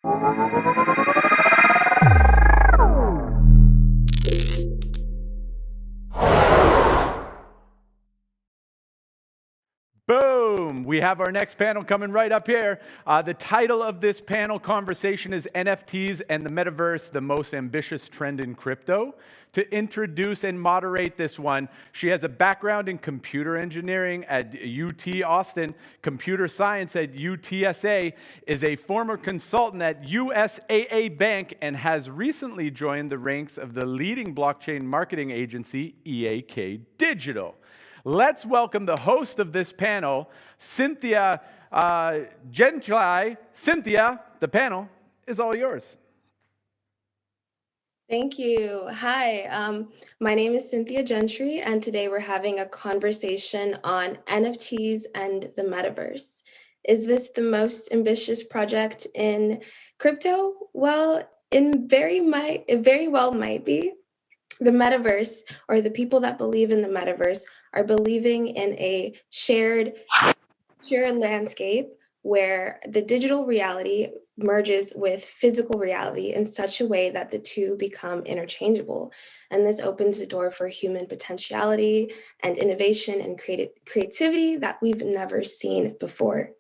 Boom! We have our next panel coming right up here. The title of this panel conversation is NFTs and the Metaverse, the most ambitious trend in crypto. To introduce and moderate this one, she has a background in computer engineering at UT Austin, computer science at UTSA, is a former consultant at USAA Bank, and has recently joined the ranks of the leading blockchain marketing agency, EAK Digital. Let's welcome the host of this panel, Cynthia Gentry. Cynthia, the panel is all yours. Thank you. Hi, my name is Cynthia Gentry, and today we're having a conversation on NFTs and the metaverse. Is this the most ambitious project in crypto? Well, it very well might be. The metaverse, or the people that believe in the metaverse, are believing in a shared landscape where the digital reality merges with physical reality in such a way that the two become interchangeable. And this opens the door for human potentiality and innovation and creativity that we've never seen before.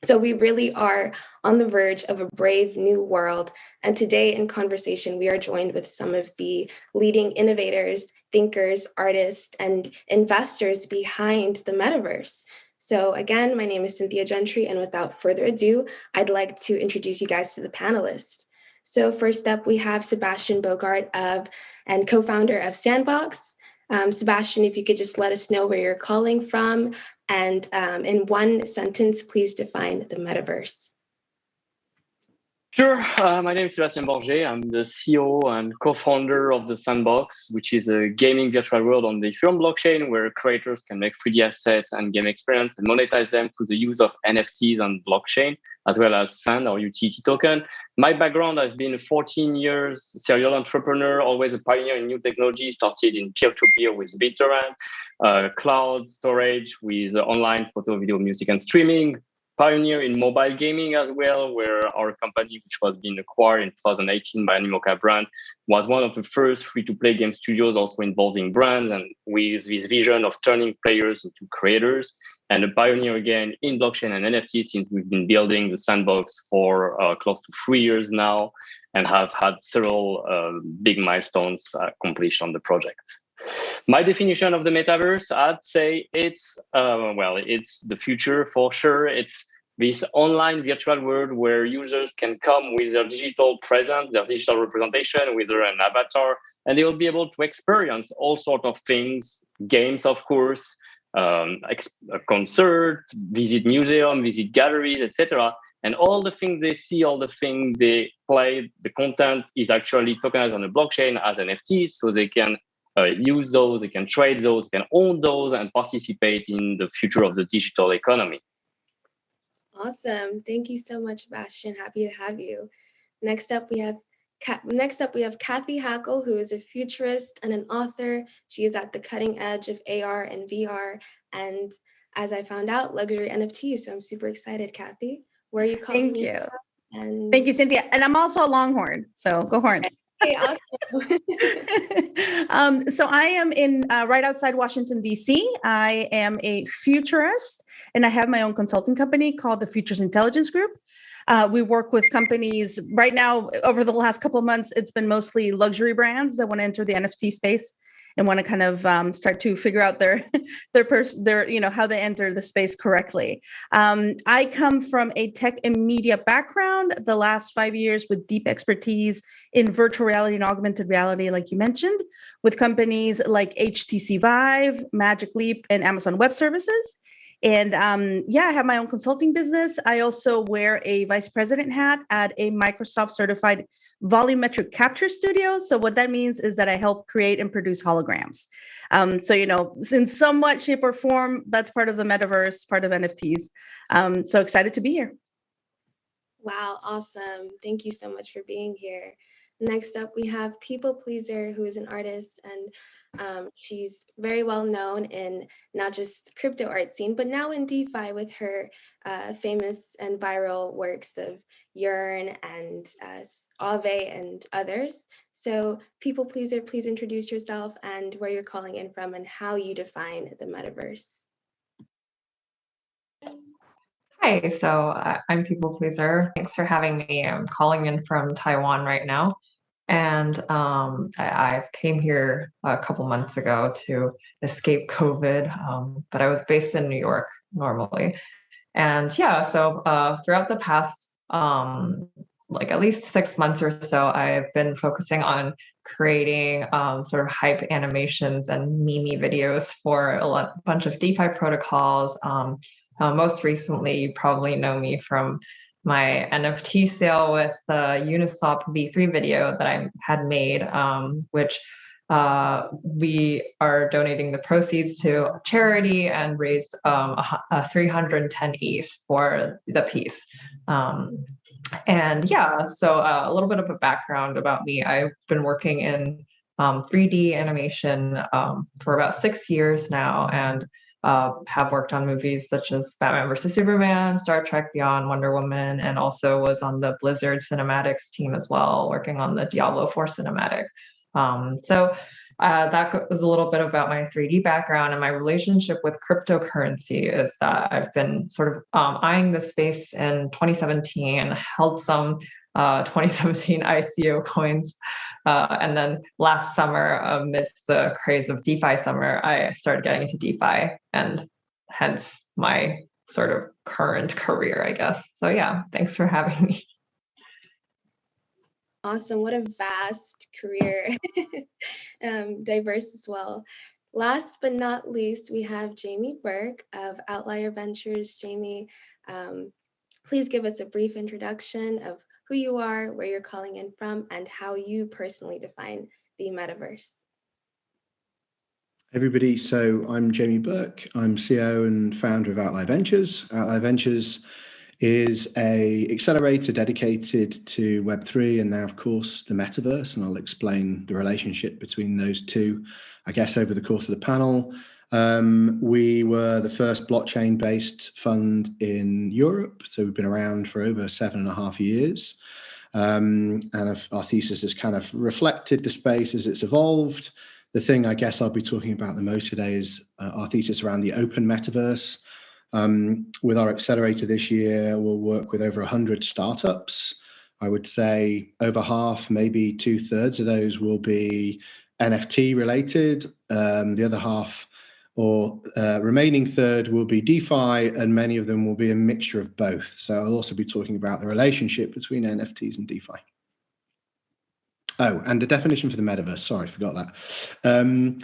So we really are on the verge of a brave new world. And today in conversation, we are joined with some of the leading innovators, thinkers, artists, and investors behind the metaverse. So again, my name is Cynthia Gentry, and without further ado, I'd like to introduce you guys to the panelists. So first up, we have Sebastian Bogart and co-founder of Sandbox. Sebastian, if you could just let us know where you're calling from, and in one sentence, please define the metaverse. Sure. My name is Sebastian Bogart. I'm the CEO and co-founder of the Sandbox, which is a gaming virtual world on the Ethereum blockchain where creators can make 3D assets and game experience and monetize them through the use of NFTs on blockchain, as well as Sand or utility token. My background, I've been 14 years serial entrepreneur, always a pioneer in new technology, started in peer-to-peer with BitTorrent, cloud storage with online photo, video, music, and streaming, pioneer in mobile gaming as well, where our company, which was being acquired in 2018 by Animoca brand, was one of the first free-to-play game studios also involving brands and with this vision of turning players into creators, and a pioneer again in blockchain and NFT since we've been building the Sandbox for close to 3 years now and have had several big milestones accomplished on the project. My definition of the metaverse, I'd say it's the future for sure. It's this online virtual world where users can come with their digital presence, their digital representation, with an avatar, and they will be able to experience all sorts of things, games, of course, concerts, visit museum, visit galleries, etc. And all the things they see, all the things they play, the content is actually tokenized on the blockchain as NFTs, so they can use those, they can trade those, they can own those, and participate in the future of the digital economy. Awesome. Thank you so much, Sebastian. Happy to have you. Next up, we have Cathy Hackl, who is a futurist and an author. She is at the cutting edge of AR and VR, and as I found out, luxury NFTs. So I'm super excited, Cathy. Where are you calling? Thank you. And thank you, Cynthia. And I'm also a Longhorn, so go Horns. Hey, awesome. So I am in right outside Washington, D.C. I am a futurist, and I have my own consulting company called the Futures Intelligence Group. We work with companies right now. Over the last couple of months, it's been mostly luxury brands that want to enter the NFT space and want to kind of start to figure out their how they enter the space correctly. I come from a tech and media background, the last 5 years with deep expertise in virtual reality and augmented reality, like you mentioned, with companies like HTC Vive, Magic Leap, and Amazon Web Services. And I have my own consulting business. I also wear a vice president hat at a Microsoft certified volumetric capture studio. So what that means is that I help create and produce holograms. In somewhat shape or form, that's part of the metaverse, part of NFTs. So excited to be here. Wow, awesome. Thank you so much for being here. Next up, we have People Pleaser, who is an artist, and she's very well known in not just crypto art scene, but now in DeFi with her famous and viral works of Yearn and Aave and others. So People Pleaser, please introduce yourself and where you're calling in from and how you define the metaverse. Hi, so I'm People Pleaser. Thanks for having me. I'm calling in from Taiwan right now. And I came here a couple months ago to escape COVID, but I was based in New York normally. And yeah, so throughout the past, like at least 6 months or so, I've been focusing on creating sort of hype animations and meme videos for bunch of DeFi protocols. Most recently, you probably know me from my NFT sale with the Uniswap V3 video that I had made, which we are donating the proceeds to charity and raised 310 ETH for the piece. And yeah, so a little bit of a background about me. I've been working in 3D animation for about 6 years now, and have worked on movies such as Batman vs. Superman, Star Trek Beyond, Wonder Woman, and also was on the Blizzard cinematics team as well, working on the Diablo 4 cinematic. So that is a little bit about my 3D background, and my relationship with cryptocurrency is that I've been sort of eyeing this space in 2017, held some 2017 ICO coins. And then last summer, amidst the craze of DeFi summer, I started getting into DeFi, and hence my sort of current career, I guess. So yeah, thanks for having me. Awesome. What a vast career. Diverse as well. Last but not least, we have Jamie Burke of Outlier Ventures. Jamie, please give us a brief introduction of who you are, where you're calling in from, and how you personally define the metaverse. Everybody, so I'm Jamie Burke. I'm CEO and founder of Outlier Ventures. Outlier Ventures is a accelerator dedicated to Web3 and now, of course, the metaverse. And I'll explain the relationship between those two, I guess, over the course of the panel. We were the first blockchain-based fund in Europe. So we've been around for over 7.5 years. And our thesis has kind of reflected the space as it's evolved. The thing I guess I'll be talking about the most today is our thesis around the Open Metaverse. With our accelerator this year, we'll work with over 100 startups. I would say over half, maybe 2/3 of those will be NFT related. The other half or remaining third will be DeFi, and many of them will be a mixture of both. So I'll also be talking about the relationship between NFTs and DeFi. Oh, and the definition for the metaverse. Sorry, I forgot that.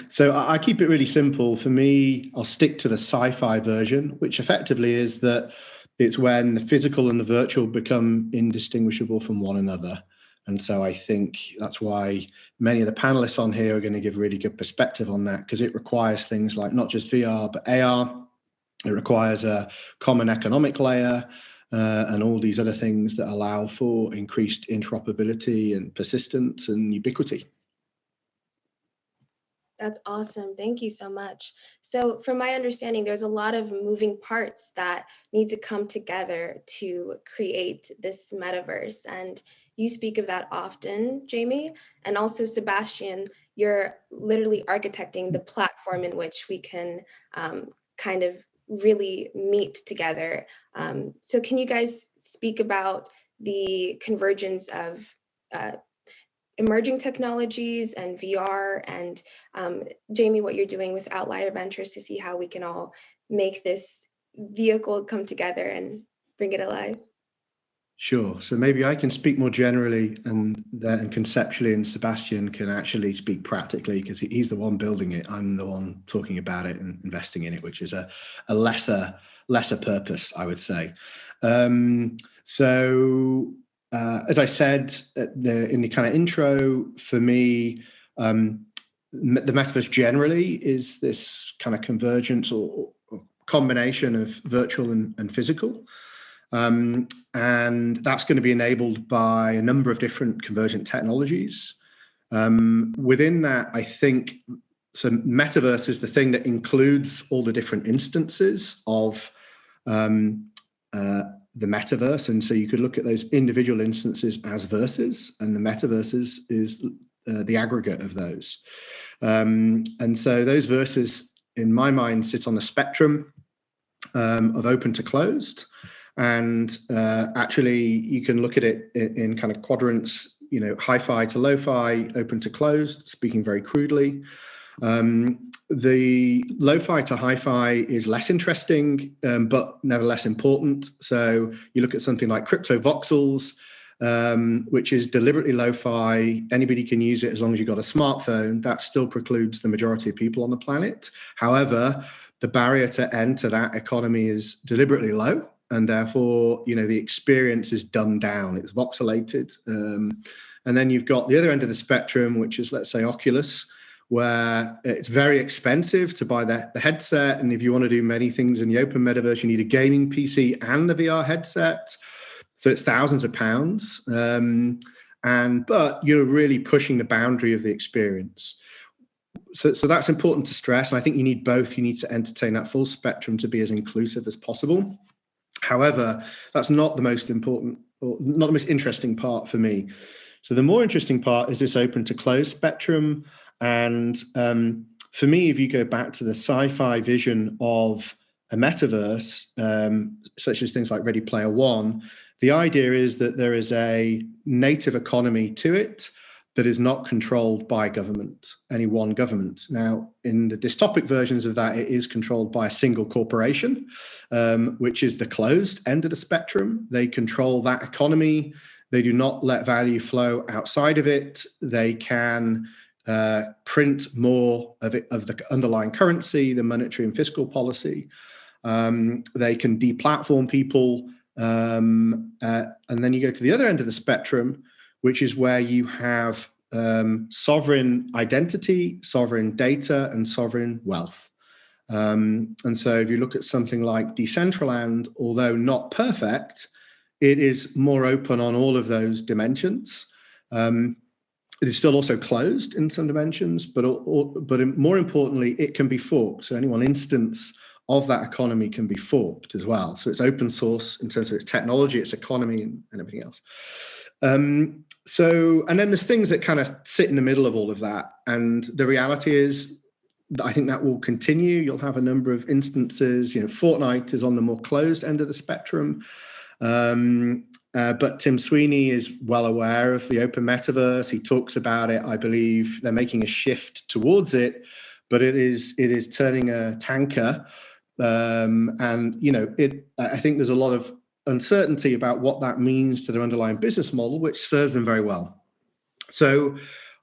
So I keep it really simple. For me, I'll stick to the sci-fi version, which effectively is that it's when the physical and the virtual become indistinguishable from one another. And so I think that's why many of the panelists on here are going to give really good perspective on that, because it requires things like not just VR, but AR. It requires a common economic layer. And all these other things that allow for increased interoperability and persistence and ubiquity. That's awesome. Thank you so much. So from my understanding, there's a lot of moving parts that need to come together to create this metaverse. And you speak of that often, Jamie. And also, Sebastian, you're literally architecting the platform in which we can kind of really meet together. So can you guys speak about the convergence of emerging technologies and VR, and Jamie, what you're doing with Outlier Ventures to see how we can all make this vehicle come together and bring it alive? Sure. So maybe I can speak more generally and conceptually, and Sebastian can actually speak practically, because he's the one building it. I'm the one talking about it and investing in it, which is a lesser purpose, I would say. As I said in the kind of intro, for me, the metaverse generally is this kind of convergence or combination of virtual and physical. And that's going to be enabled by a number of different convergent technologies. Within that, I think, so metaverse is the thing that includes all the different instances of the metaverse. And so you could look at those individual instances as verses, and the metaverse is the aggregate of those. And so those verses, in my mind, sit on the spectrum of open to closed. And actually, you can look at it in kind of quadrants, hi-fi to lo-fi, open to closed, speaking very crudely. The lo-fi to hi-fi is less interesting, but nevertheless important. So you look at something like crypto voxels, which is deliberately lo-fi. Anybody can use it as long as you've got a smartphone. That still precludes the majority of people on the planet. However, the barrier to enter that economy is deliberately low, and therefore, the experience is dumbed down. It's voxelated. And then you've got the other end of the spectrum, which is, let's say, Oculus, where it's very expensive to buy the headset. And if you want to do many things in the open metaverse, you need a gaming PC and the VR headset. So it's thousands of pounds. But you're really pushing the boundary of the experience. So that's important to stress. And I think you need both. You need to entertain that full spectrum to be as inclusive as possible. However, that's not the most important, or not the most interesting part for me. So the more interesting part is this open to closed spectrum. And for me, if you go back to the sci-fi vision of a metaverse, such as things like Ready Player One, the idea is that there is a native economy to it that is not controlled by government, any one government. Now, in the dystopic versions of that, it is controlled by a single corporation, which is the closed end of the spectrum. They control that economy. They do not let value flow outside of it. They can print more of the underlying currency, the monetary and fiscal policy. They can deplatform people. And then you go to the other end of the spectrum, which is where you have sovereign identity, sovereign data, and sovereign wealth. And so if you look at something like Decentraland, although not perfect, it is more open on all of those dimensions. It is still also closed in some dimensions, but more importantly, it can be forked. So any one instance of that economy can be forked as well. So it's open source in terms of its technology, its economy, and everything else. And then there's things that kind of sit in the middle of all of that. And the reality is, I think that will continue. You'll have a number of instances. Fortnite is on the more closed end of the spectrum. But Tim Sweeney is well aware of the open metaverse. He talks about it. I believe they're making a shift towards it, but it is turning a tanker. I think there's a lot of uncertainty about what that means to their underlying business model, which serves them very well. So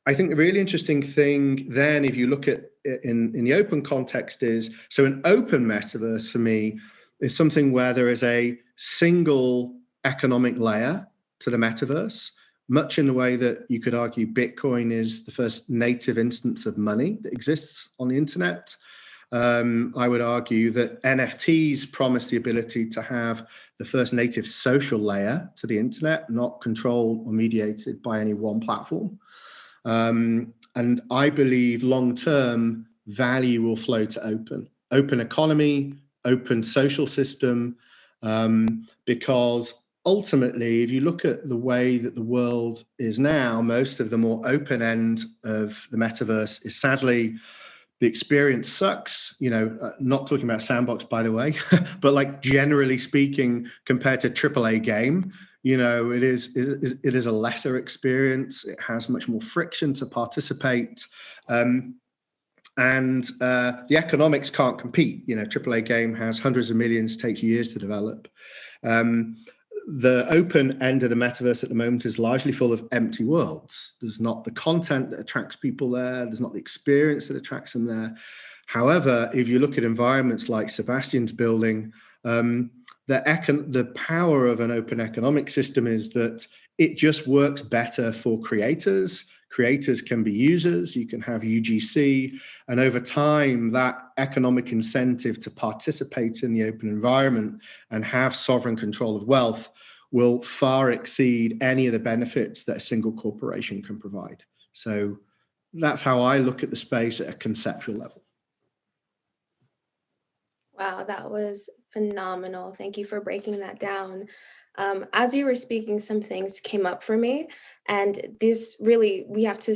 I think the really interesting thing then, if you look at it in the open context, is, so an open metaverse for me is something where there is a single economic layer to the metaverse, much in the way that you could argue Bitcoin is the first native instance of money that exists on the internet. I would argue that NFTs promise the ability to have the first native social layer to the internet, not controlled or mediated by any one platform. And I believe long-term value will flow to open economy, open social system, because ultimately, if you look at the way that the world is now, most of the more open end of the metaverse is sadly, the experience sucks, not talking about Sandbox, by the way, but like generally speaking, compared to AAA game, it is a lesser experience. It has much more friction to participate. And the economics can't compete. AAA game has hundreds of millions, takes years to develop. The open end of the metaverse at the moment is largely full of empty worlds. There's not the content that attracts people there. There's not the experience that attracts them there. However, if you look at environments like Sebastian's building, the power of an open economic system is that it just works better for creators. Creators can be users, you can have UGC, and over time, that economic incentive to participate in the open environment and have sovereign control of wealth will far exceed any of the benefits that a single corporation can provide. So that's how I look at the space at a conceptual level. Wow, that was phenomenal. Thank you for breaking that down. As you were speaking, some things came up for me, and this really, we have to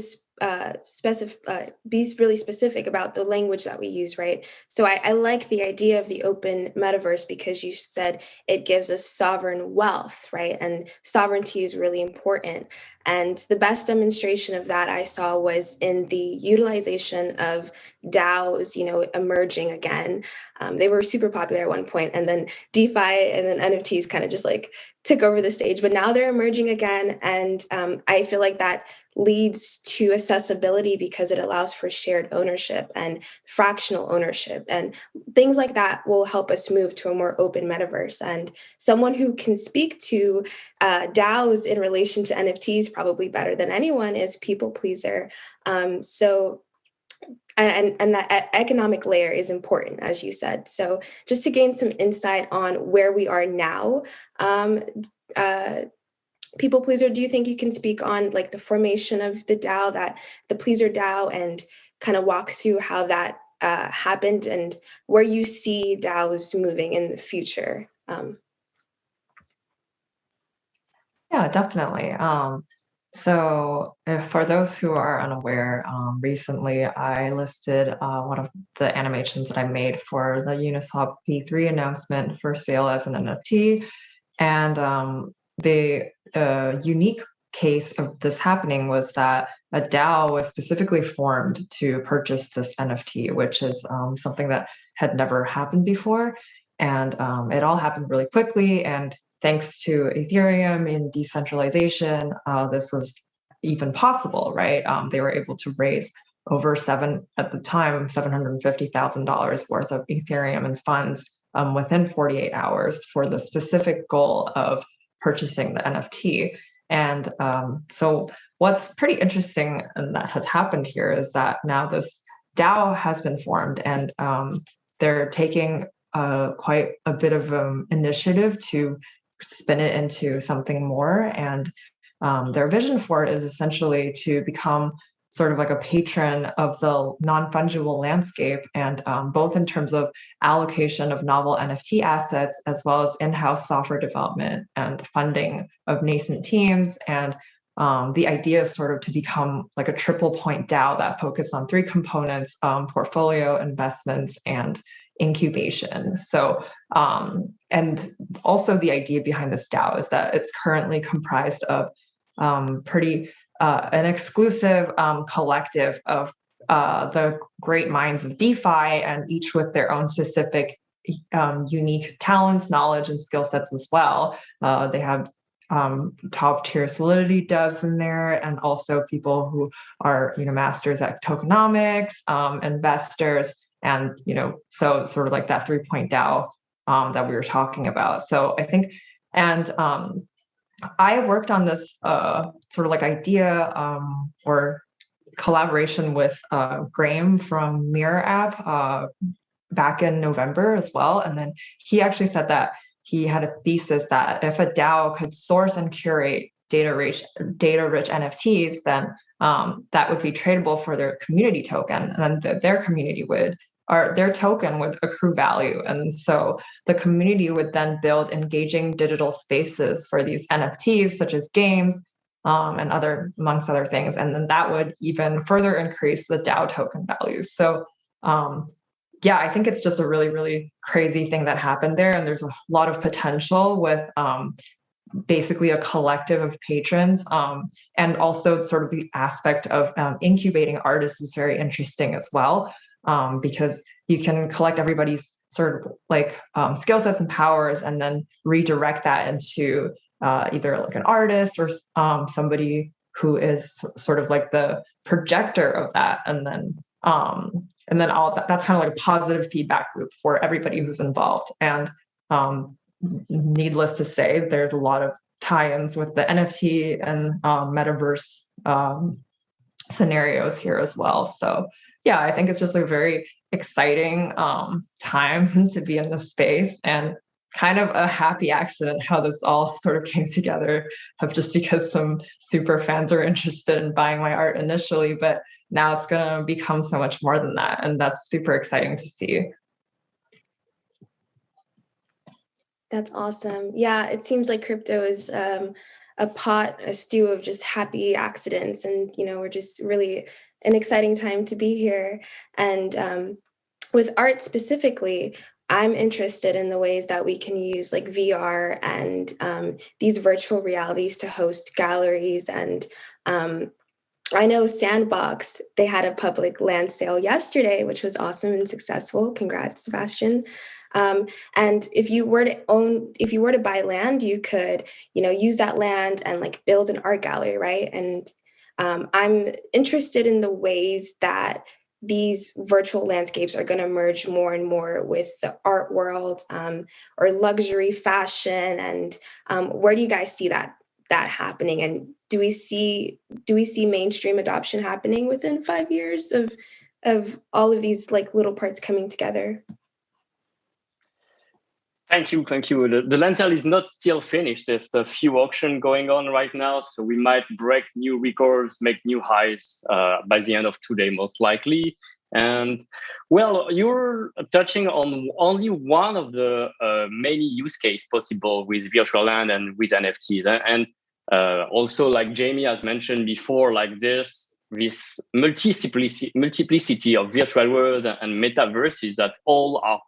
be really specific about the language that we use, right? So I like the idea of the open metaverse because you said it gives us sovereign wealth, right? And sovereignty is really important. And the best demonstration of that I saw was in the utilization of DAOs, emerging again. They were super popular at one point, and then DeFi and then NFTs kind of just like took over the stage, but now they're emerging again. And I feel like that leads to accessibility because it allows for shared ownership and fractional ownership, and things like that will help us move to a more open metaverse. And someone who can speak to DAOs in relation to NFTs probably better than anyone is People Pleaser. And that economic layer is important, as you said. So just to gain some insight on where we are now, People Pleaser, do you think you can speak on like the formation of the DAO, the Pleaser DAO, and kind of walk through how that happened and where you see DAOs moving in the future? Yeah, definitely. So for those who are unaware, recently I listed one of the animations that I made for the Uniswap P3 announcement for sale as an NFT. And the unique case of this happening was that a DAO was specifically formed to purchase this NFT, which is something that had never happened before. And it all happened really quickly. And thanks to Ethereum and decentralization, this was even possible, right? They were able to raise over $750,000 worth of Ethereum and funds within 48 hours for the specific goal of purchasing the NFT. And so what's pretty interesting and that has happened here is that now this DAO has been formed, and they're taking quite a bit of initiative to spin it into something more. And their vision for it is essentially to become sort of like a patron of the non-fungible landscape, and both in terms of allocation of novel NFT assets, as well as in-house software development and funding of nascent teams. And the idea is sort of to become like a triple point DAO that focus on three components: portfolio, investments, and incubation. So, and also the idea behind this DAO is that it's currently comprised of an exclusive collective of the great minds of DeFi, and each with their own specific unique talents, knowledge, and skill sets as well. They have top tier Solidity devs in there, and also people who are masters at tokenomics, investors, and so sort of like that 3-point DAO that we were talking about. So I think, and I worked on this sort of like idea or collaboration with Graham from Mirror App back in November as well. And then he actually said that he had a thesis that if a DAO could source and curate data-rich NFTs, then that would be tradable for their community token, and then their community their token would accrue value. And so the community would then build engaging digital spaces for these NFTs, such as games and amongst other things. And then that would even further increase the DAO token value. So yeah, I think it's just a really, really crazy thing that happened there. And there's a lot of potential with basically a collective of patrons. And also sort of the aspect of incubating artists is very interesting as well. Because you can collect everybody's sort of like skill sets and powers, and then redirect that into either like an artist or somebody who is sort of like the projector of that, and then all that's kind of like a positive feedback loop for everybody who's involved. And needless to say, there's a lot of tie-ins with the NFT and metaverse scenarios here as well. So yeah, I think it's just a very exciting time to be in this space, and kind of a happy accident how this all sort of came together, of just because some super fans are interested in buying my art initially, but now it's going to become so much more than that, and that's super exciting to see. That's awesome. Yeah, it seems like crypto is a stew of just happy accidents, and we're just really an exciting time to be here. And with art specifically, I'm interested in the ways that we can use like VR and these virtual realities to host galleries. And I know Sandbox, they had a public land sale yesterday, which was awesome and successful. Congrats, Sebastian. And if you were to buy land, you could, use that land and like build an art gallery, right? And I'm interested in the ways that these virtual landscapes are going to merge more and more with the art world, or luxury fashion. And where do you guys see that happening? And do we see mainstream adoption happening within 5 years of all of these like little parts coming together? Thank you. The land sale is not still finished. There's a few auctions going on right now, so we might break new records, make new highs by the end of today, most likely. And well, you're touching on only one of the many use cases possible with virtual land and with NFTs. And also, like Jamie has mentioned before, like this multiplicity of virtual world and metaverses that all are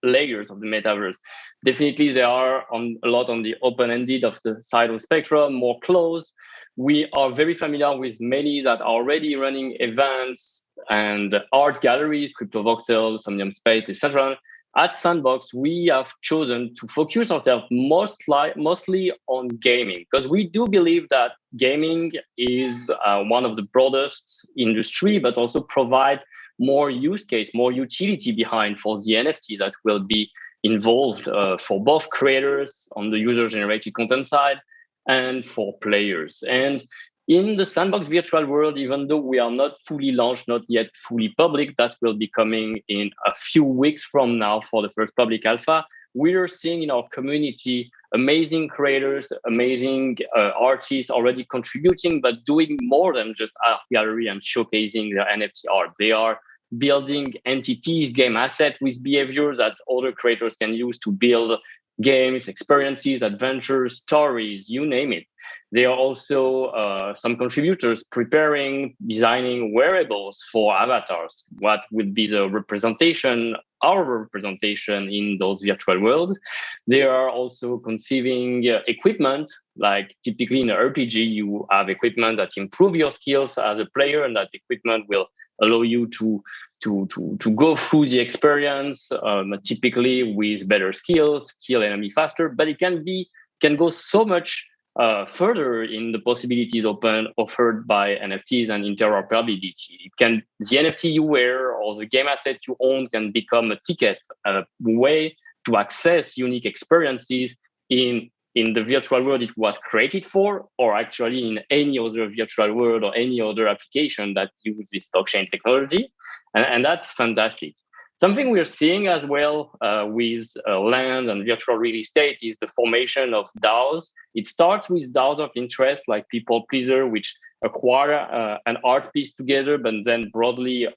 layers of the metaverse. Definitely, they are a lot on the open-ended of the side of the spectrum, more closed. We are very familiar with many that are already running events and art galleries, Crypto Voxel, Somnium Space, etc. At Sandbox, we have chosen to focus ourselves mostly on gaming, because we do believe that gaming is one of the broadest industry, but also provides more use case, more utility behind for the NFT that will be involved for both creators on the user-generated content side and for players. And in the Sandbox virtual world, even though we are not fully launched, not yet fully public, that will be coming in a few weeks from now for the first public alpha, we are seeing in our community amazing creators, amazing artists already contributing, but doing more than just art gallery and showcasing their NFT art. They are building entities, game assets with behaviors that other creators can use to build games, experiences, adventures, stories, you name it. There are also some contributors preparing, designing wearables for avatars. What would be the representation, our representation in those virtual worlds? They are also conceiving equipment, like typically in an RPG, you have equipment that improve your skills as a player, and that equipment will allow you to go through the experience, typically with better skills, kill enemy faster, but it can go so much further in the possibilities offered by NFTs and interoperability. The NFT you wear or the game asset you own can become a ticket, a way to access unique experiences in the virtual world it was created for, or actually in any other virtual world or any other application that use this blockchain technology. And that's fantastic. Something we're seeing as well with land and virtual real estate is the formation of DAOs. It starts with DAOs of interest, like People Pleaser, which acquire an art piece together, but then broadly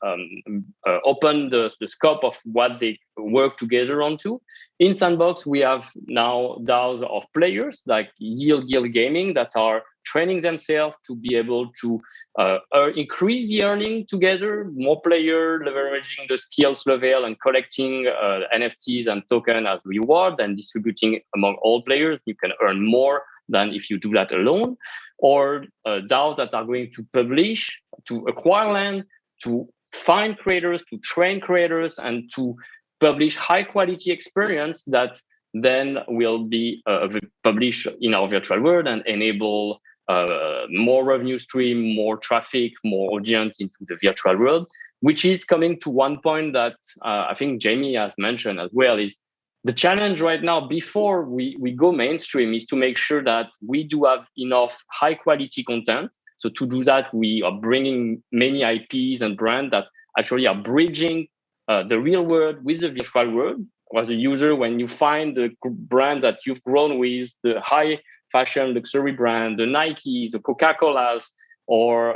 open the scope of what they work together onto. In Sandbox, we have now DAOs of players like Yield Gaming that are training themselves to be able to increase the earning together, more player leveraging the skills level and collecting NFTs and token as reward and distributing among all players. You can earn more than if you do that alone. Or DAOs that are going to publish, to acquire land, to find creators, to train creators, and to publish high quality experience that then will be published in our virtual world and enable more revenue stream, more traffic, more audience into the virtual world, which is coming to one point that I think Jamie has mentioned as well, is the challenge right now before we go mainstream is to make sure that we do have enough high quality content So to do that, we are bringing many IPs and brands that actually are bridging the real world with the virtual world. As a user, when you find the brand that you've grown with, the high fashion luxury brand, the Nikes, the Coca-Colas, or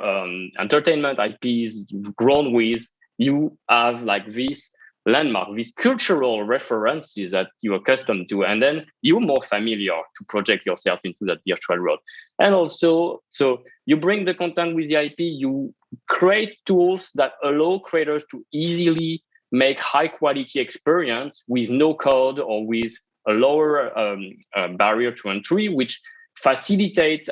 entertainment IPs you've grown with, you have like this landmark, these cultural references that you're accustomed to, and then you're more familiar to project yourself into that virtual world. And also, so you bring the content with the IP, you create tools that allow creators to easily make high quality experience with no code or with a lower barrier to entry, which facilitate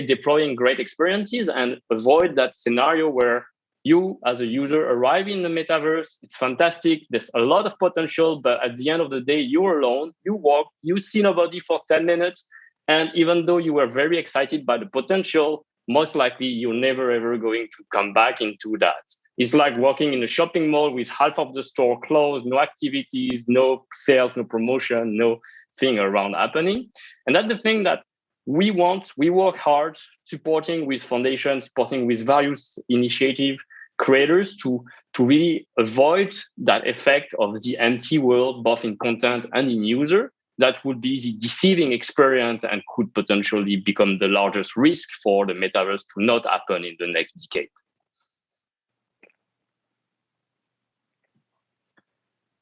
deploying great experiences and avoid that scenario where you as a user arrive in the metaverse. It's fantastic. There's a lot of potential, but at the end of the day, you're alone. You walk, you see nobody for 10 minutes. And even though you were very excited by the potential, most likely you're never ever going to come back into that. It's like walking in a shopping mall with half of the store closed, no activities, no sales, no promotion, no thing around happening. And that's the thing that we want. We work hard supporting with foundations, supporting with various initiative creators to really avoid that effect of the empty world, both in content and in user. That would be the deceiving experience and could potentially become the largest risk for the metaverse to not happen in the next decade.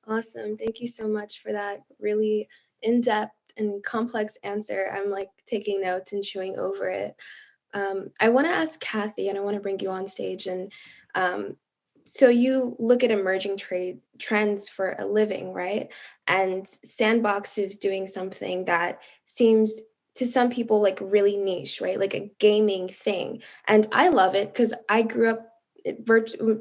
Awesome. Thank you so much for that really in-depth and complex answer. I'm like taking notes and chewing over it. I want to ask Cathy, and I want to bring you on stage. And so you look at emerging trends for a living, right? And Sandbox is doing something that seems to some people like really niche, right? Like a gaming thing. And I love it because I grew up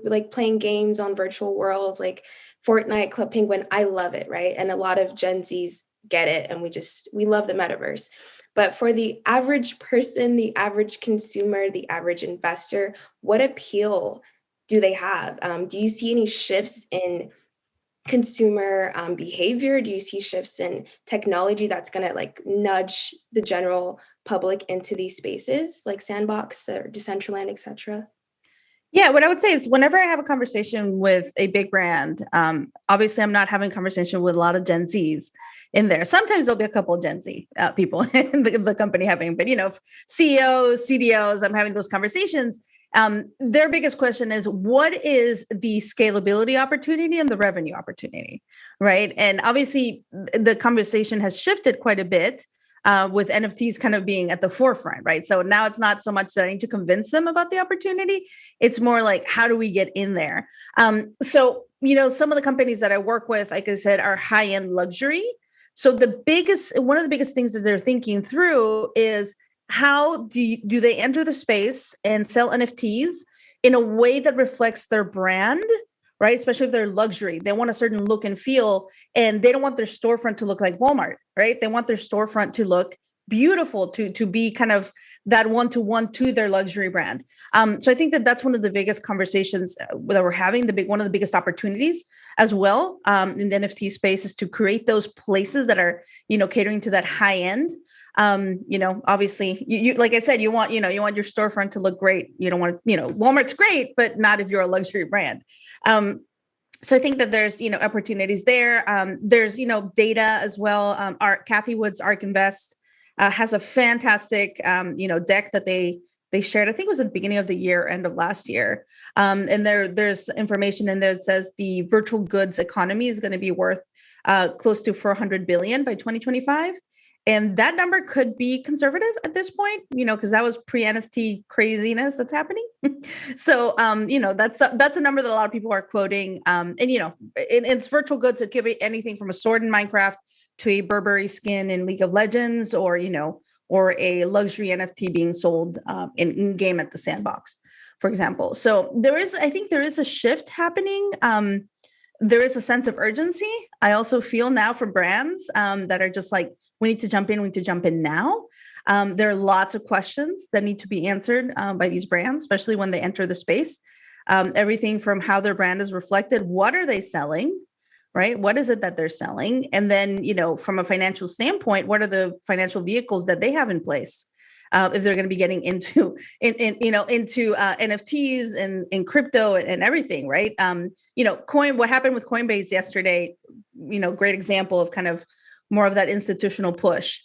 like playing games on virtual worlds, like Fortnite, Club Penguin. I love it, right? And a lot of Gen Zs get it, and we love the metaverse. But for the average person, the average consumer, the average investor, what appeal do they have? Do you see any shifts in consumer behavior? Do you see shifts in technology that's going to like nudge the general public into these spaces like Sandbox or Decentraland, et cetera? Yeah, what I would say is whenever I have a conversation with a big brand, obviously I'm not having a conversation with a lot of Gen Zs in there. Sometimes there'll be a couple of Gen Z people in the company having, but CEOs, CDOs, I'm having those conversations. Their biggest question is, what is the scalability opportunity and the revenue opportunity, right? And obviously the conversation has shifted quite a bit with NFTs kind of being at the forefront, right? So now it's not so much that I need to convince them about the opportunity. It's more like, how do we get in there? So some of the companies that I work with, like I said, are high-end luxury. So one of the biggest things that they're thinking through is, how do they enter the space and sell NFTs in a way that reflects their brand, right? Especially if they're luxury. They want a certain look and feel, and they don't want their storefront to look like Walmart, right? They want their storefront to look beautiful, to be kind of that one-to-one to their luxury brand. So I think that's one of the biggest conversations that we're having, one of the biggest opportunities as well in the NFT space is to create those places that are, catering to that high end. Obviously you like I said, you want your storefront to look great. You don't want, Walmart's great, but not if you're a luxury brand. So I think that there's, opportunities there. There's, data as well. Cathy Wood's ARK Invest has a fantastic, deck that they shared. I think it was at the beginning of the year, end of last year. And there's information in there that says the virtual goods economy is going to be worth close to 400 billion by 2025. And that number could be conservative at this point, because that was pre-NFT craziness that's happening. So, that's a number that a lot of people are quoting. And it's virtual goods. It could be anything from a sword in Minecraft to a Burberry skin in League of Legends, or a luxury NFT being sold in game at the Sandbox, for example. So I think there is a shift happening. There is a sense of urgency. I also feel now for brands that are just like, we need to jump in now. There are lots of questions that need to be answered by these brands, especially when they enter the space. Everything from how their brand is reflected, what are they selling, right? What is it that they're selling? And then, from a financial standpoint, what are the financial vehicles that they have in place if they're going to be getting into NFTs and in crypto and everything, right? What happened with Coinbase yesterday, great example of kind of more of that institutional push.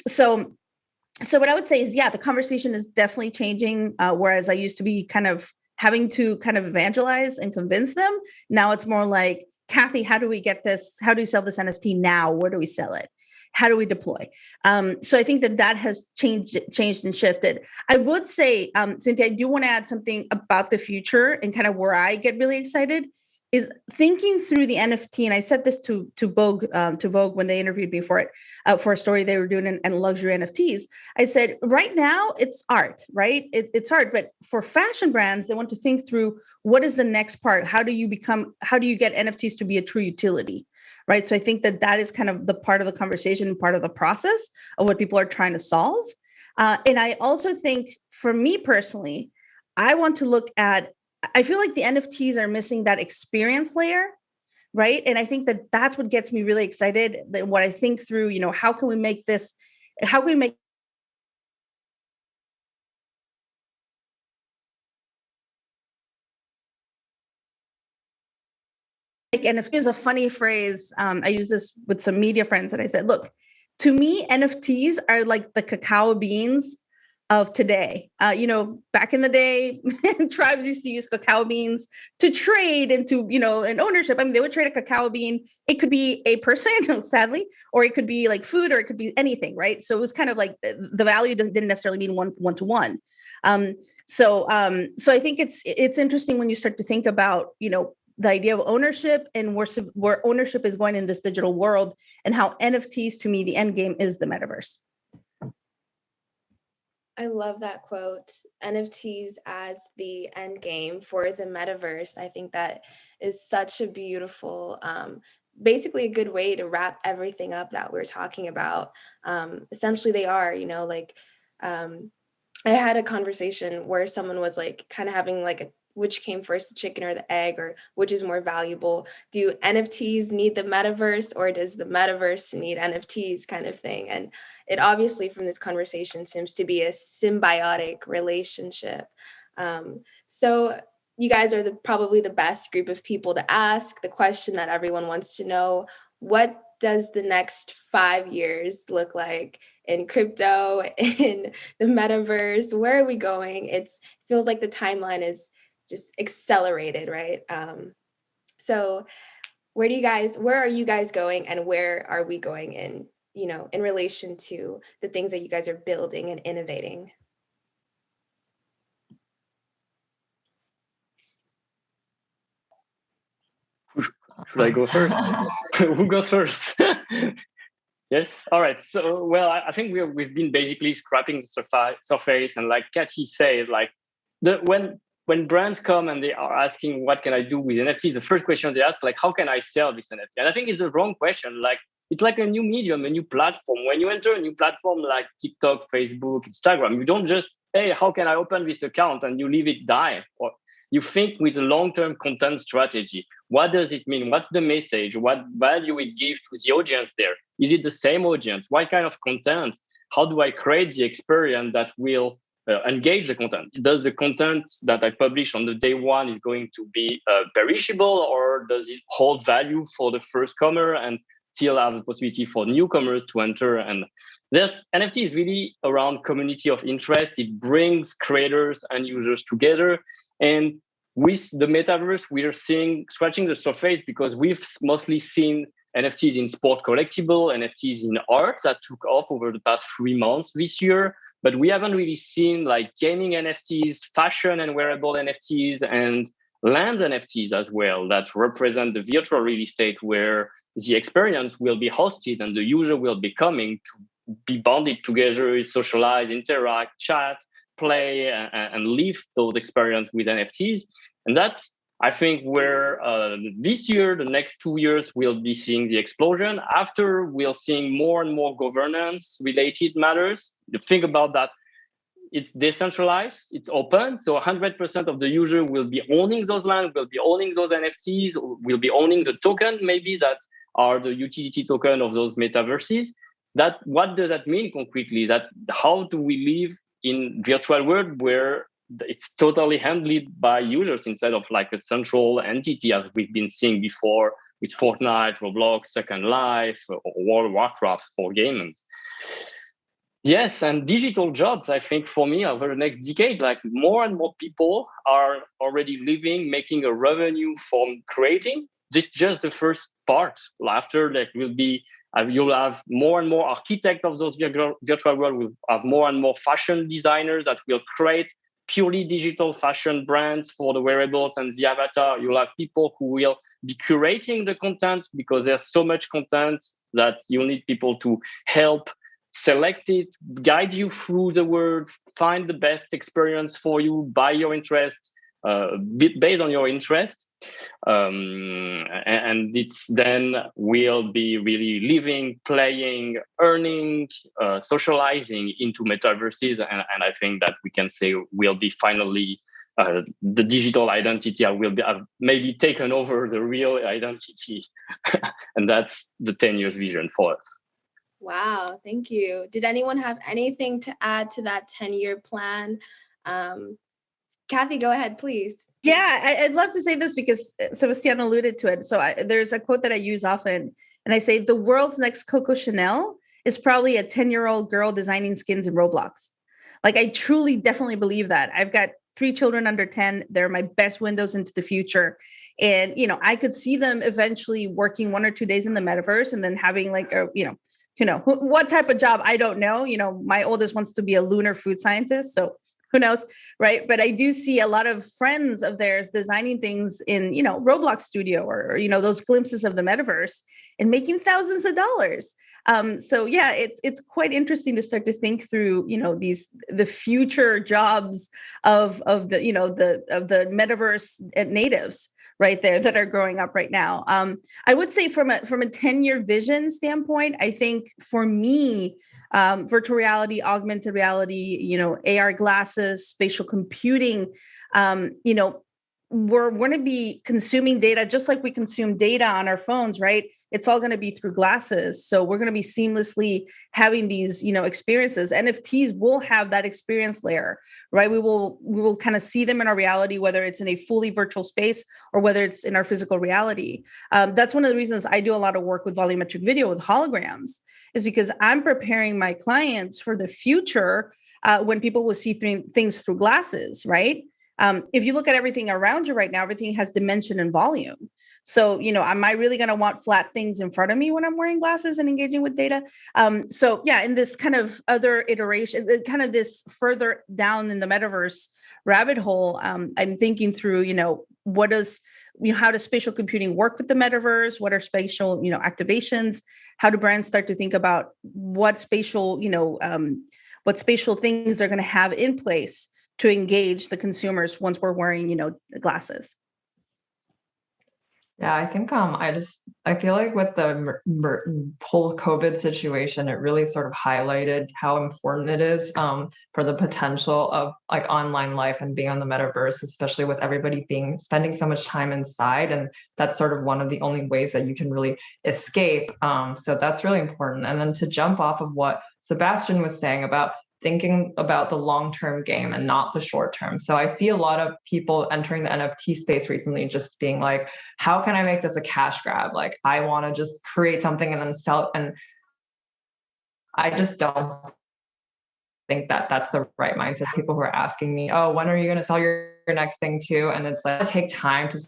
So what I would say is, yeah, the conversation is definitely changing. Whereas I used to be kind of having to kind of evangelize and convince them. Now it's more like, Cathy, how do we get this? How do you sell this NFT now? Where do we sell it? How do we deploy? So I think that has changed and shifted. I would say, Cynthia, I do want to add something about the future and kind of where I get really excited is thinking through the NFT. And I said this to Vogue when they interviewed me for it, for a story they were doing in luxury NFTs. I said, right now it's art, right? It's art, but for fashion brands, they want to think through what is the next part? How do you get NFTs to be a true utility? Right. So I think that is kind of the part of the conversation, part of the process of what people are trying to solve. And I also think for me personally, I want to look at, I feel like the NFTs are missing that experience layer, right? And I think that's what gets me really excited. That what I think through, how can we make NFT is a funny phrase. I use this with some media friends, and I said, look, to me, NFTs are like the cacao beans of today. Back in the day, tribes used to use cacao beans to trade into, and ownership. I mean, they would trade a cacao bean. It could be a person, sadly, or it could be like food, or it could be anything, right? So it was kind of like the value didn't necessarily mean one to one. So I think it's interesting when you start to think about, the idea of ownership and where ownership is going in this digital world, and how NFTs, to me, the end game is the metaverse. I love that quote, NFTs as the end game for the metaverse. I think that is such a beautiful, basically a good way to wrap everything up that we're talking about. Essentially, they are, I had a conversation where someone was like kind of having like which came first, the chicken or the egg, or which is more valuable? Do NFTs need the metaverse, or does the metaverse need NFTs, kind of thing? And it obviously from this conversation seems to be a symbiotic relationship. So you guys are probably the best group of people to ask the question that everyone wants to know. What does the next 5 years look like in crypto, in the metaverse? Where are we going? It feels like the timeline is just accelerated, right? So where are you guys going, and where are we going in relation to the things that you guys are building and innovating? Should I go first? Who goes first? Yes. All right. So, well, I think we've been basically scrapping the surface, and like Cathy said, like when brands come and they are asking, what can I do with NFTs? The first question they ask, like, how can I sell this NFT? And I think it's the wrong question. Like, it's like a new medium, a new platform. When you enter a new platform like TikTok, Facebook, Instagram, you don't just, hey, how can I open this account? And you leave it die. Or you think with a long-term content strategy. What does it mean? What's the message? What value it gives to the audience there? Is it the same audience? What kind of content? How do I create the experience that will engage the content? Does the content that I publish on the day one is going to be perishable, or does it hold value for the first comer and still have the possibility for newcomers to enter? And this NFT is really around community of interest. It brings creators and users together. And with the metaverse, we are scratching the surface, because we've mostly seen NFTs in sport collectible, NFTs in art that took off over the past 3 months this year. But we haven't really seen like gaming NFTs, fashion and wearable NFTs, and land NFTs as well, that represent the virtual real estate where the experience will be hosted and the user will be coming to be bonded together, socialize, interact, chat, play, and live those experiences with NFTs. And that's, I think, where this year, the next 2 years, we'll be seeing the explosion. After, we'll seeing more and more governance-related matters. You think about that. It's decentralized, it's open, so 100% of the user will be owning those lands, will be owning those NFTs, will be owning the token maybe that are the utility token of those metaverses. that what does that mean concretely? That how do we live in virtual world where it's totally handled by users instead of like a central entity as we've been seeing before with Fortnite, Roblox, Second Life, or World of Warcraft for gamers. Yes, and digital jobs, I think for me over the next decade, like more and more people are already living, making a revenue from creating. This is just the first part. After that will be, you'll have more and more architects of those virtual world, will have more and more fashion designers that will create purely digital fashion brands for the wearables and the avatar. You'll have people who will be curating the content because there's so much content that you need people to help select it, guide you through the world, find the best experience for you by your interest, based on your interest. And it's then will be really living, playing, earning, socializing into metaverses. And I think that we can say will be finally the digital identity will be maybe taken over the real identity. And that's the 10 years vision for us. Wow, thank you. Did anyone have anything to add to that 10-year plan? Cathy, go ahead, please. Yeah, I'd love to say this because Sebastian alluded to it. So there's a quote that I use often, and I say, the world's next Coco Chanel is probably a 10-year-old girl designing skins in Roblox. Like, I truly, definitely believe that. I've got 3 children under 10. They're my best windows into the future. And, I could see them eventually working 1 or 2 days in the metaverse and then having like a, what type of job, I don't know. My oldest wants to be a lunar food scientist. So who knows, right? But I do see a lot of friends of theirs designing things in, Roblox Studio or those glimpses of the metaverse and making thousands of dollars. So yeah, it's quite interesting to start to think through, the future jobs of the metaverse natives right there that are growing up right now. I would say from a 10-year vision standpoint, I think for me, virtual reality, augmented reality, AR glasses, spatial computing, we're going to be consuming data just like we consume data on our phones, right? It's all going to be through glasses. So we're going to be seamlessly having these, experiences. NFTs will have that experience layer, right? We will kind of see them in our reality, whether it's in a fully virtual space or whether it's in our physical reality. That's one of the reasons I do a lot of work with volumetric video with holograms, is because I'm preparing my clients for the future when people will see things through glasses, right? If you look at everything around you right now, everything has dimension and volume. So, am I really going to want flat things in front of me when I'm wearing glasses and engaging with data? So yeah, in this kind of other iteration, kind of this further down in the metaverse rabbit hole, I'm thinking through, how does spatial computing work with the metaverse? What are spatial, activations? How do brands start to think about what spatial things they're going to have in place to engage the consumers once we're wearing, glasses? Yeah, I think I feel like with the whole COVID situation, it really sort of highlighted how important it is for the potential of like online life and being on the metaverse, especially with everybody spending so much time inside, and that's sort of one of the only ways that you can really escape. So that's really important. And then to jump off of what Sebastian was saying about thinking about the long-term game and not the short-term. So I see a lot of people entering the NFT space recently just being like, how can I make this a cash grab? Like, I want to just create something and then sell it. And I just don't think that that's the right mindset. People who are asking me, oh, when are you going to sell your next thing too? And it's like, take time to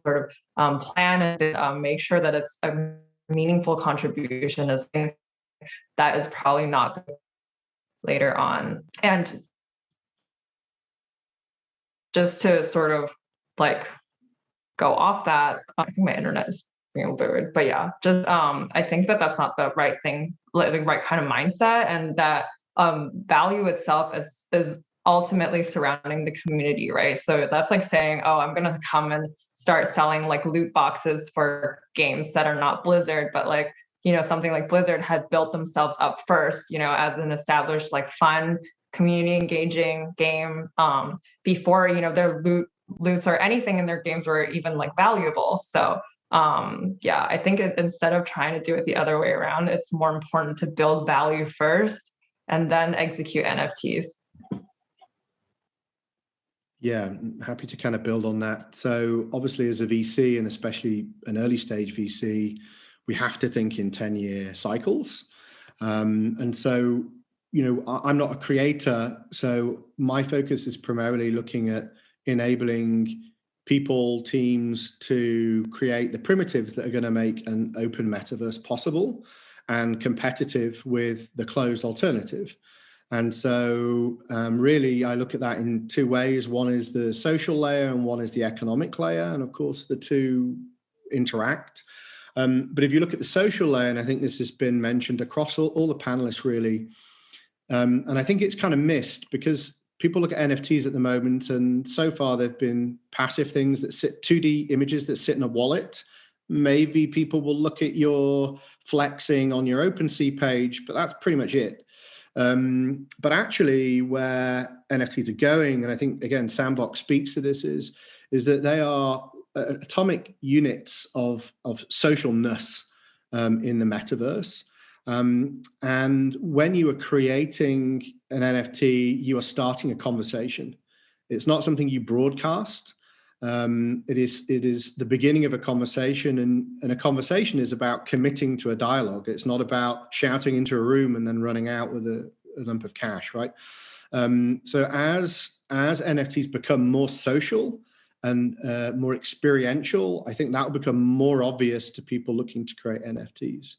sort of plan and make sure that it's a meaningful contribution. That is probably not later on. And just to sort of like go off that, I think my internet is being a little bit weird, but yeah, just I think that that's not the right thing, like the right kind of mindset, and that value itself is ultimately surrounding the community, right? So that's like saying, oh, I'm gonna come and start selling like loot boxes for games that are not Blizzard, but like, something like Blizzard had built themselves up first, as an established, like, fun, community engaging game before, their loots or anything in their games were even like valuable. So Yeah, I think instead of trying to do it the other way around, it's more important to build value first and then execute NFTs. Yeah, I'm happy to kind of build on that. So obviously as a VC, and especially an early stage VC, we have to think in 10-year cycles. And so, I'm not a creator, so my focus is primarily looking at enabling people, teams to create the primitives that are going to make an open metaverse possible and competitive with the closed alternative. And so really, I look at that in two ways. One is the social layer and one is the economic layer. And of course, the two interact. But if you look at the social layer, and I think this has been mentioned across all the panelists really, and I think it's kind of missed because people look at NFTs at the moment, and so far they've been passive things that sit 2D images that sit in a wallet. Maybe people will look at your flexing on your OpenSea page, but that's pretty much it. But actually where NFTs are going, and I think, again, Sandbox speaks to this, is that they are atomic units of socialness in the metaverse. And when you are creating an NFT, you are starting a conversation. It's not something you broadcast. It is the beginning of a conversation, and a conversation is about committing to a dialogue. It's not about shouting into a room and then running out with a lump of cash, right? So as NFTs become more social and more experiential, I think that will become more obvious to people looking to create NFTs.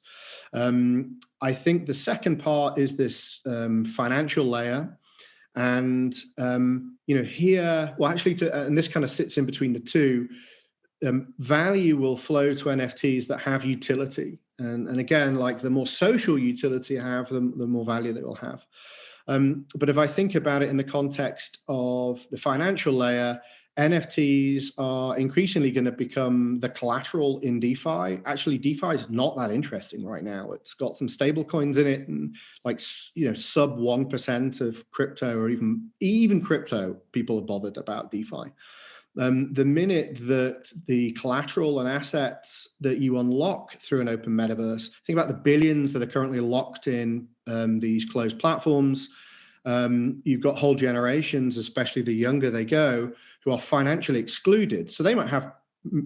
I think the second part is this financial layer. And, here, well, actually, and this kind of sits in between the two, value will flow to NFTs that have utility. And again, like the more social utility you have, the more value they will have. But if I think about it in the context of the financial layer, NFTs are increasingly going to become the collateral in DeFi. Actually, DeFi is not that interesting right now. It's got some stable coins in it, and like sub 1% of crypto, or even crypto, people are bothered about DeFi. The minute that the collateral and assets that you unlock through an open metaverse, think about the billions that are currently locked in these closed platforms. You've got whole generations, especially the younger they go, who are financially excluded. So they might have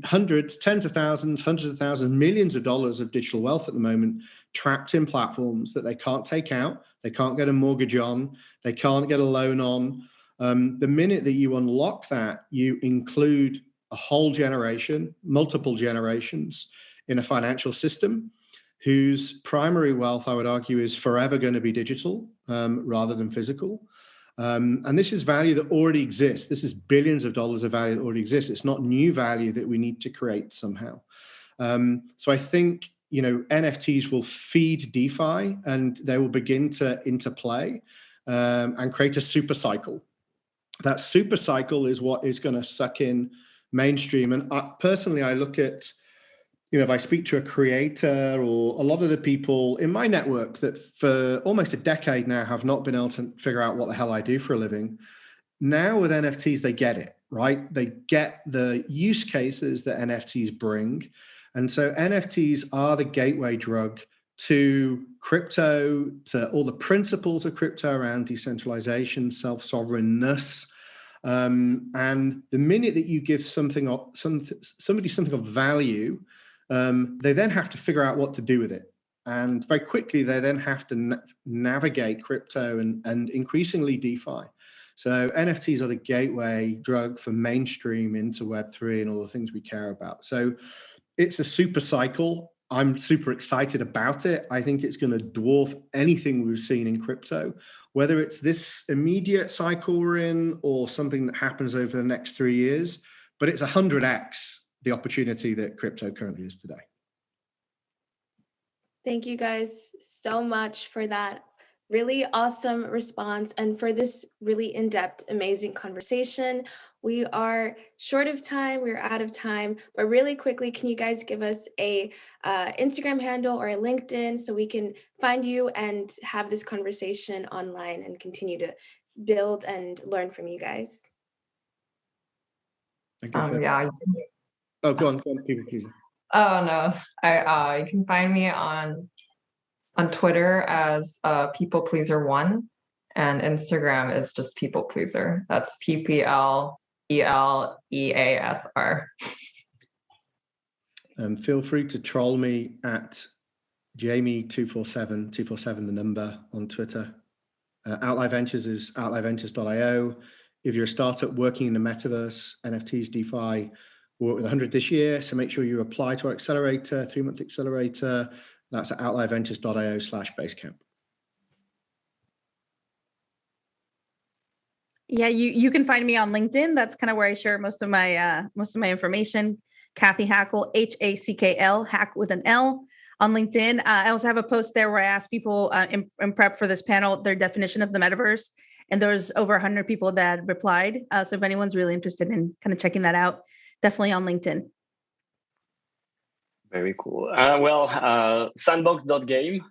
hundreds, tens of thousands, hundreds of thousands, millions of dollars of digital wealth at the moment trapped in platforms that they can't take out, they can't get a mortgage on, they can't get a loan on. The minute that you unlock that, you include a whole generation, multiple generations in a financial system whose primary wealth, I would argue, is forever going to be digital rather than physical. And this is value that already exists. This is billions of dollars of value that already exists. It's not new value that we need to create somehow. So I think, NFTs will feed DeFi, and they will begin to interplay and create a super cycle. That super cycle is what is going to suck in mainstream. And personally, I look at, if I speak to a creator or a lot of the people in my network that for almost a decade now have not been able to figure out what the hell I do for a living, now with NFTs, they get it, right? They get the use cases that NFTs bring. And so NFTs are the gateway drug to crypto, to all the principles of crypto around decentralization, self-sovereignness. And the minute that you give somebody something of value, they then have to figure out what to do with it. And very quickly, they then have to navigate crypto and increasingly DeFi. So NFTs are the gateway drug for mainstream into Web3 and all the things we care about. So it's a super cycle. I'm super excited about it. I think it's going to dwarf anything we've seen in crypto, whether it's this immediate cycle we're in or something that happens over the next 3 years, but it's 100x the opportunity that crypto currently is today. Thank you guys so much for that really awesome response and for this really in-depth, amazing conversation. We are short of time, we're out of time, but really quickly, can you guys give us a Instagram handle or a LinkedIn so we can find you and have this conversation online and continue to build and learn from you guys? Yeah. Oh, go on, people, please. Oh no, you can find me on Twitter as People Pleaser One, and Instagram is just People Pleaser. That's PPLELEASR. Feel free to troll me at Jamie247, 247 the number on Twitter. Outlier Ventures is outlierventures.io. If you're a startup working in the metaverse, NFTs, DeFi, we work with 100 this year, so make sure you apply to our accelerator, 3-month accelerator. That's at outlierventures.io/basecamp. Yeah, you can find me on LinkedIn. That's kind of where I share most of my information. Cathy Hackl, Hackl, Hack with an L on LinkedIn. I also have a post there where I ask people in prep for this panel their definition of the metaverse, and there's over 100 people that replied. So if anyone's really interested in kind of checking that out, definitely on LinkedIn. Very cool. Sandbox.game,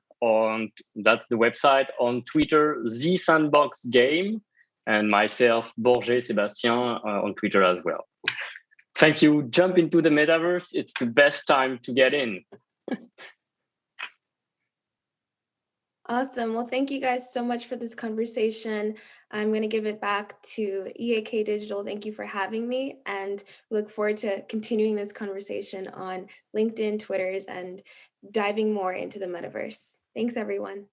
that's the website. On Twitter, The Sandbox Game, and myself, Bourget Sebastian, on Twitter as well. Thank you. Jump into the metaverse. It's the best time to get in. Awesome. Well, thank you guys so much for this conversation. I'm going to give it back to EAK Digital. Thank you for having me, and look forward to continuing this conversation on LinkedIn, Twitters, and diving more into the metaverse. Thanks, everyone.